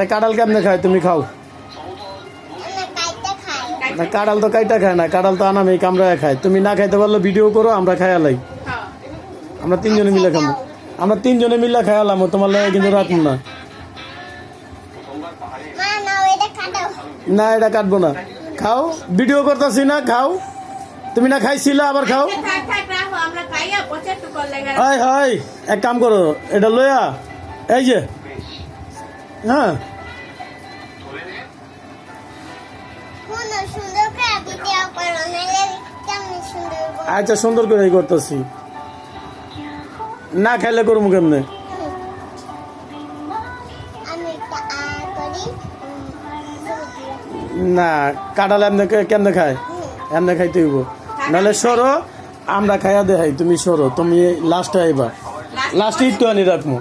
তা কাঁঠাল কেমনে খায় তুমি খাও? না কাঁঠাল তো কাইটা খায় না, কাঁঠাল তো আনামি কামড়ায় খায়। তুমি না খাইতে পারলে ভিডিও করো, আমরা খাইয়ালাই। আমরা তিনজনে মিলে খাবো, আমরা তিনজনে মিলে খাইয়ালাম, তোমার লাগে কিন্তু রাখবো না। না এটা কাটবো না, খাও, ভিডিও করতেছি না, খাও। তুমি না খাইছিলা আবার খাও। হয় হয়, এক কাম করো, এটা লইয়া এই যে, হ্যাঁ আচ্ছা সুন্দর করে করতেছি। না খাইলে করবো কেমনে? না কাঁঠাল এমনি কেমনে খায়? এমনি খাইতে হইব, নাহলে সরো, আমরা খাইয়া দেখাই। তুমি সরো, তুমি লাস্টে আইবা, লাস্টে একটু আনি রাখবো,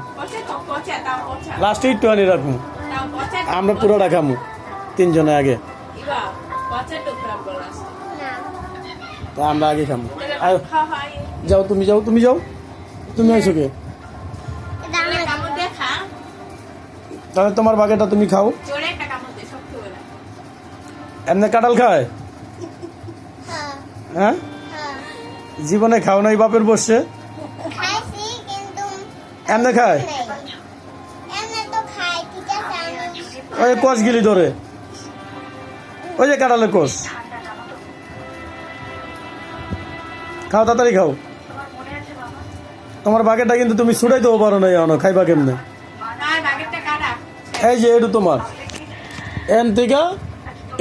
লাস্টে একটু আনি রাখবো, আমরা পুরোটা খামু তিনজনে আগে। তা আমরা আগে খামু। যাও তুমি, যাও তুমি, যাও তুমি, আইসো কে? তাহলে তোমার বাগেটা তুমি খাও। এমনি কাঁঠাল খায়? হ্যাঁ জীবনে খাও নাই বাপের বসে? এমনি খায়? ওই কষ গিলি ধরে, ওই যে কাঁঠালের কোষ। খাও তাড়াতাড়ি খাও। তোমার বাগেরটা কিন্তু তুমি ছুটাই দেবো পারো না, এখনো খাইবা কেমনে? এই যে এটু তোমার, এন থেকে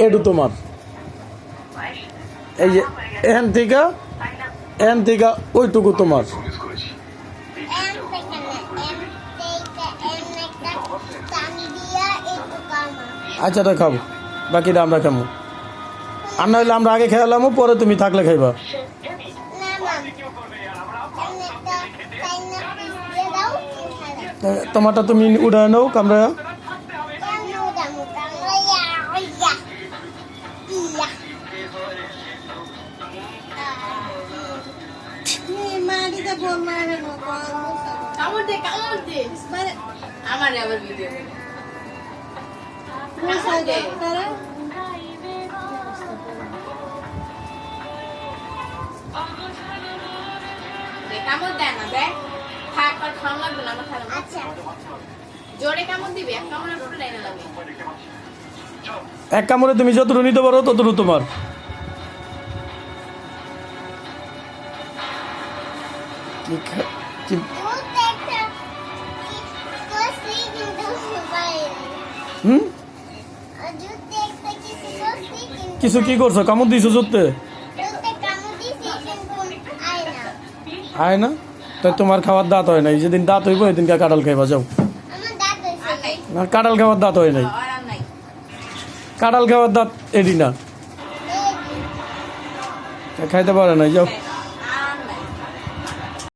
এটু তোমার, এই যে এন থেকে ওইটুকু তোমার। আচ্ছা তা খাবো, বাকিটা আমরা খাবো। আর না হইলে আমরা আগে খেয়ালাম, পরে তুমি থাকলে খাইবা। তোমারটা তুমি উঠায় নাও কামড়া। এক কামড়ে তুমি যতটুকু নিতে পারো ততটুকু তোমার। কিছু কি করছো? কামড় দিছো জুতে? আয় না, তাই তোমার খাওয়ার দাঁত হয় নাই। যেদিন দাঁত হইব এদিনকে কাঁঠাল খাইবা। যাও, কাঁঠাল খাওয়ার দাঁত হয় নাই, কাঁঠাল খাওয়ার দাঁত এডি না, খাইতে পারে নাই। যাও।